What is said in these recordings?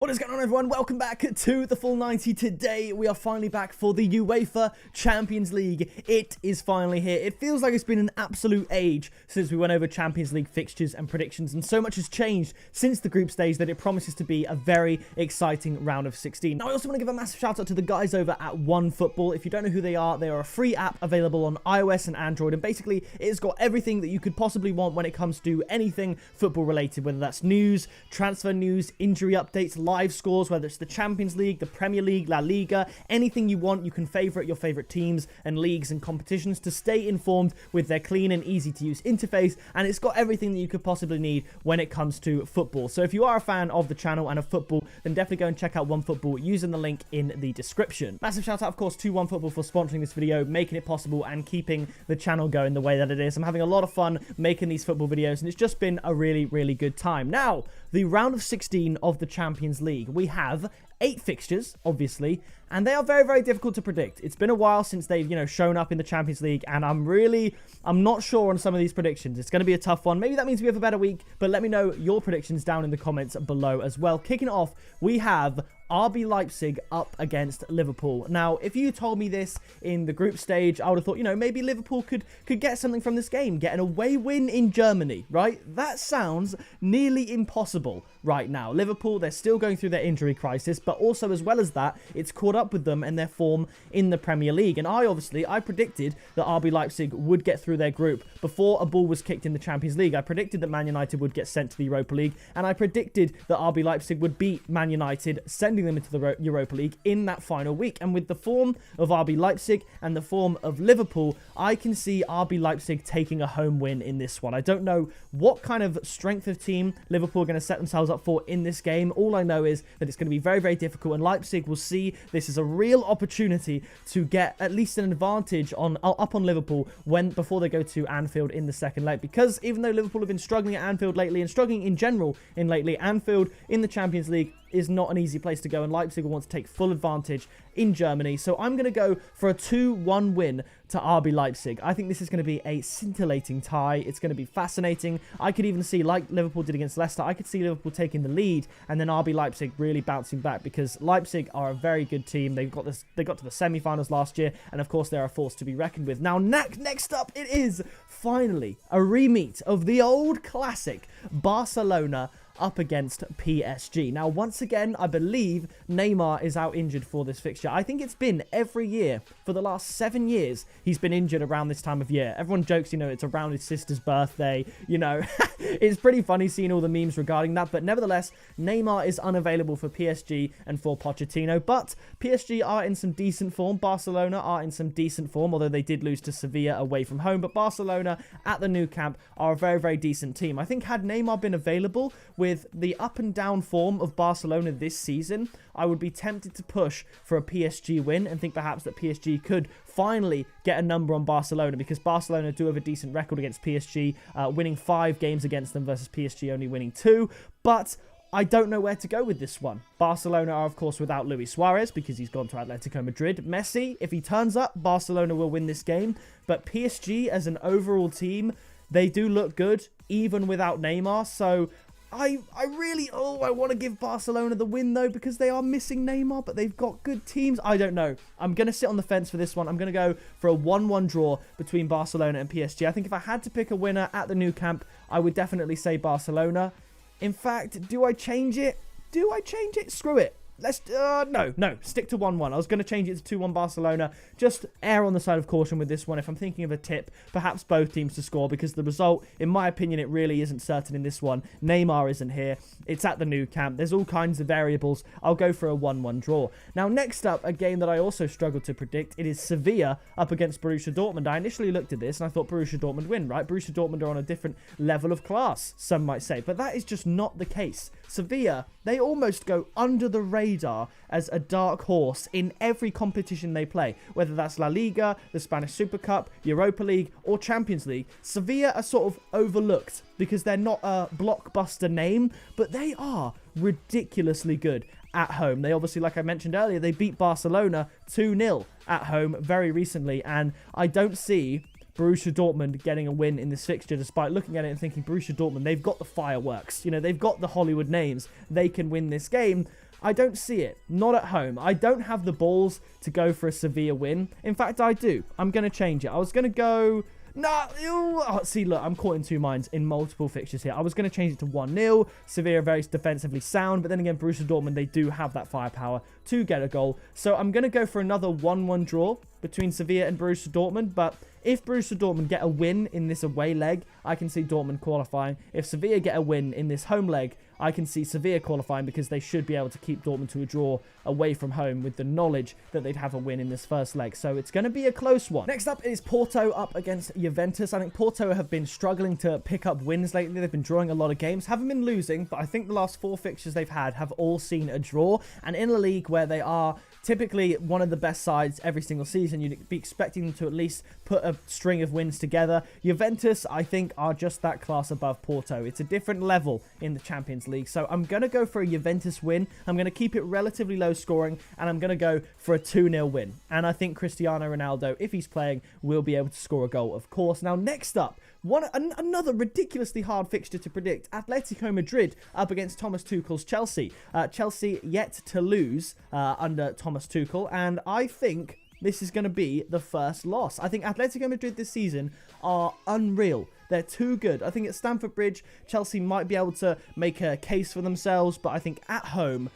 What is going on, everyone? Welcome back to the Full 90. Today we are finally back for the UEFA Champions League. It is finally here. It feels like it's been an absolute age since we went over Champions League fixtures and predictions, and so much has changed since the group stage that it promises to be a very exciting round of 16. Now, I also want to give a massive shout out to the guys over at OneFootball. If you don't know who they are a free app available on iOS and Android, and basically it's got everything that you could possibly want when it comes to anything football related, whether that's news, transfer news, injury updates, live scores, whether it's the Champions League, the Premier League, La Liga, anything you want. You can favorite your favorite teams and leagues and competitions to stay informed with their clean and easy to use interface, and it's got everything that you could possibly need when it comes to football. So if you are a fan of the channel and of football, then definitely go and check out OneFootball using the link in the description. Massive shout out, of course, to OneFootball for sponsoring this video, making it possible and keeping the channel going the way that it is. I'm having a lot of fun making these football videos, and it's just been a really good time. Now, the round of 16 of the Champions League. We have 8 fixtures, obviously, and they are very difficult to predict. It's been a while since they've, shown up in the Champions League, and I'm not sure on some of these predictions. It's going to be a tough one. Maybe that means we have a better week, but let me know your predictions down in the comments below as well. Kicking it off, we have RB Leipzig up against Liverpool. Now, if you told me this in the group stage, I would have thought, maybe Liverpool could get something from this game, get an away win in Germany, right? That sounds nearly impossible right now. Liverpool, they're still going through their injury crisis, but also as well as that, it's caught up with them and their form in the Premier League. And I predicted that RB Leipzig would get through their group before a ball was kicked in the Champions League. I predicted that Man United would get sent to the Europa League, and I predicted that RB Leipzig would beat Man United, sending them into the Europa League in that final week. And with the form of RB Leipzig and the form of Liverpool, I can see RB Leipzig taking a home win in this one. I don't know what kind of strength of team Liverpool are going to set themselves up for in this game. All I know is that it's going to be very difficult, and Leipzig will see this as a real opportunity to get at least an advantage up on Liverpool before they go to Anfield in the second leg. Because even though Liverpool have been struggling at Anfield lately and struggling in general lately, Anfield in the Champions League is not an easy place to go, and Leipzig will want to take full advantage in Germany. So I'm going to go for a 2-1 win to RB Leipzig. I think this is going to be a scintillating tie. It's going to be fascinating. I could even see, like Liverpool did against Leicester, I could see Liverpool taking the lead and then RB Leipzig really bouncing back, because Leipzig are a very good team. They got to the semi-finals last year, and of course they're a force to be reckoned with. Now, next up, it is finally a remeet of the old classic Barcelona up against PSG. Now, once again, I believe Neymar is out injured for this fixture. I think it's been every year for the last 7 years he's been injured around this time of year. Everyone jokes, it's around his sister's birthday, It's pretty funny seeing all the memes regarding that, but nevertheless, Neymar is unavailable for PSG and for Pochettino, but PSG are in some decent form. Barcelona are in some decent form, although they did lose to Sevilla away from home, but Barcelona at the Nou Camp are a very decent team. I think had Neymar been available, with the up and down form of Barcelona this season, I would be tempted to push for a PSG win and think perhaps that PSG could finally get a number on Barcelona, because Barcelona do have a decent record against PSG, winning 5 games against them versus PSG only winning 2, but I don't know where to go with this one. Barcelona are, of course, without Luis Suarez because he's gone to Atletico Madrid. Messi, if he turns up, Barcelona will win this game, but PSG as an overall team, they do look good even without Neymar, so I want to give Barcelona the win, though, because they are missing Neymar, but they've got good teams. I don't know. I'm going to sit on the fence for this one. I'm going to go for a 1-1 draw between Barcelona and PSG. I think if I had to pick a winner at the Nou Camp, I would definitely say Barcelona. In fact, do I change it? Screw it. Let's, no, stick to 1-1. I was going to change it to 2-1 Barcelona. Just err on the side of caution with this one. If I'm thinking of a tip, perhaps both teams to score, because the result, in my opinion, it really isn't certain in this one. Neymar isn't here. It's at the Nou Camp. There's all kinds of variables. I'll go for a 1-1 draw. Now, next up, a game that I also struggled to predict. It is Sevilla up against Borussia Dortmund. I initially looked at this and I thought Borussia Dortmund win, right? Borussia Dortmund are on a different level of class, some might say, but that is just not the case. Sevilla, they almost go under the radar as a dark horse in every competition they play, whether that's La Liga, the Spanish Super Cup, Europa League, or Champions League. Sevilla are sort of overlooked because they're not a blockbuster name, but they are ridiculously good at home. They obviously, like I mentioned earlier, they beat Barcelona 2-0 at home very recently, and I don't see Borussia Dortmund getting a win in this fixture, despite looking at it and thinking Borussia Dortmund, they've got the fireworks, they've got the Hollywood names, they can win this game. I don't see it. Not at home. I don't have the balls to go for a Sevilla win. In fact, I do. I'm going to change it. I was going to go... No, oh, see, look, I'm caught in two minds in multiple fixtures here. I was going to change it to 1-0. Sevilla are very defensively sound, but then again, Borussia Dortmund, they do have that firepower to get a goal. So I'm going to go for another 1-1 draw between Sevilla and Borussia Dortmund, but if Borussia Dortmund get a win in this away leg, I can see Dortmund qualifying. If Sevilla get a win in this home leg, I can see Sevilla qualifying because they should be able to keep Dortmund to a draw away from home with the knowledge that they'd have a win in this first leg. So it's going to be a close one. Next up is Porto up against Juventus. I think Porto have been struggling to pick up wins lately. They've been drawing a lot of games. Haven't been losing, but I think the last 4 fixtures they've had have all seen a draw. And in a league where they are typically one of the best sides every single season, you'd be expecting them to at least put a string of wins together. Juventus, I think, are just that class above Porto. It's a different level in the Champions League. So I'm going to go for a Juventus win. I'm going to keep it relatively low scoring, and I'm going to go for a 2-0 win. And I think Cristiano Ronaldo, if he's playing, will be able to score a goal, of course. Now, next up, another ridiculously hard fixture to predict. Atletico Madrid up against Thomas Tuchel's Chelsea. Chelsea yet to lose under Thomas Tuchel, and I think this is going to be the first loss. I think Atletico Madrid this season are unreal. They're too good. I think at Stamford Bridge, Chelsea might be able to make a case for themselves, but I think at home,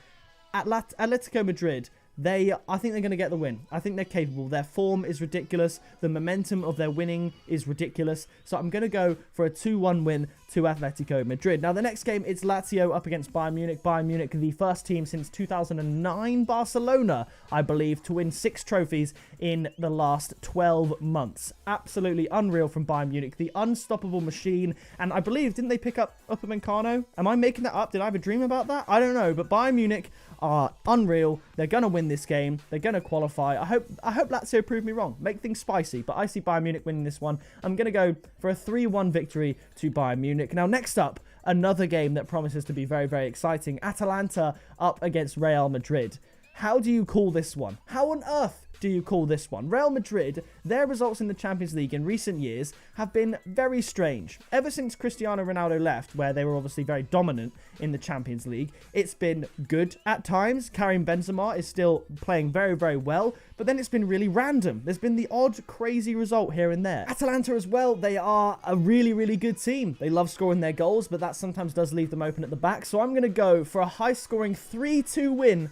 Atletico Madrid, I think they're going to get the win. I think they're capable. Their form is ridiculous. The momentum of their winning is ridiculous. So I'm going to go for a 2-1 win to Atletico Madrid. Now, the next game, it's Lazio up against Bayern Munich. Bayern Munich, the first team since 2009 Barcelona, I believe, to win 6 trophies in the last 12 months. Absolutely unreal from Bayern Munich. The unstoppable machine. And I believe, didn't they pick up Upamecano? Am I making that up? Did I have a dream about that? I don't know. But Bayern Munich are unreal. They're going to win this game. They're going to qualify. I hope Lazio prove me wrong. Make things spicy. But I see Bayern Munich winning this one. I'm going to go for a 3-1 victory to Bayern Munich. Now, next up, another game that promises to be very, very exciting. Atalanta up against Real Madrid. How do you call this one? How on earth do you call this one? Real Madrid, their results in the Champions League in recent years have been very strange. Ever since Cristiano Ronaldo left, where they were obviously very dominant in the Champions League, it's been good at times. Karim Benzema is still playing very, very well, but then it's been really random. There's been the odd, crazy result here and there. Atalanta as well, they are a really, really good team. They love scoring their goals, but that sometimes does leave them open at the back. So I'm going to go for a high-scoring 3-2 win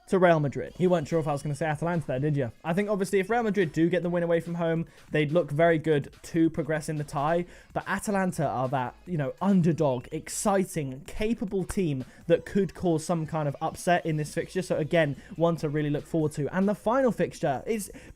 to Real Madrid. You weren't sure if I was going to say Atalanta there, did you? I think obviously if Real Madrid do get the win away from home, they'd look very good to progress in the tie. But Atalanta are that, underdog, exciting, capable team that could cause some kind of upset in this fixture. So again, one to really look forward to. And the final fixture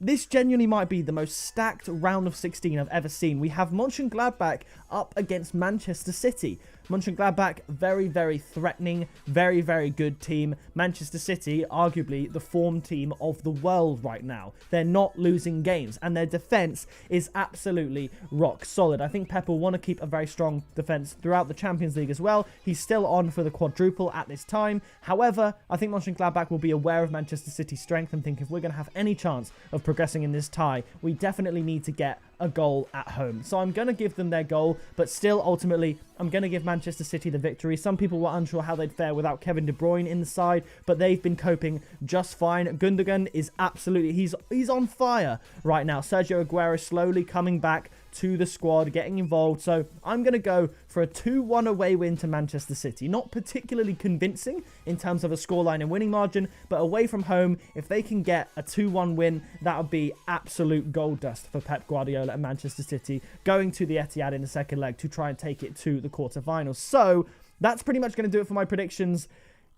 this genuinely might be the most stacked round of 16 I've ever seen. We have Monchengladbach up against Manchester City. Monchengladbach, very, very threatening, very, very good team. Manchester City, arguably the form team of the world right now. They're not losing games, and their defence is absolutely rock solid. I think Pep will want to keep a very strong defence throughout the Champions League as well. He's still on for the quadruple at this time. However, I think Monchengladbach will be aware of Manchester City's strength and think if we're going to have any chance of progressing in this tie, we definitely need to get a goal at home. So I'm going to give them their goal, but still, ultimately, I'm going to give Manchester City the victory. Some people were unsure how they'd fare without Kevin De Bruyne in the side, but they've been coping just fine. Gundogan is absolutely, he's on fire right now. Sergio Aguero slowly coming back to the squad, getting involved. So I'm going to go for a 2-1 away win to Manchester City. Not particularly convincing in terms of a scoreline and winning margin, but away from home, if they can get a 2-1 win, that would be absolute gold dust for Pep Guardiola and Manchester City, going to the Etihad in the second leg to try and take it to the quarterfinals. So that's pretty much going to do it for my predictions.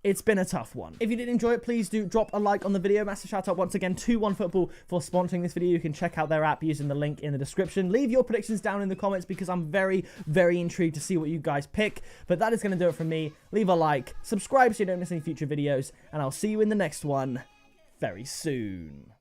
It's been a tough one. If you did enjoy it, please do drop a like on the video. Massive shout out once again to OneFootball for sponsoring this video. You can check out their app using the link in the description. Leave your predictions down in the comments because I'm very, very intrigued to see what you guys pick. But that is going to do it from me. Leave a like, subscribe so you don't miss any future videos, and I'll see you in the next one very soon.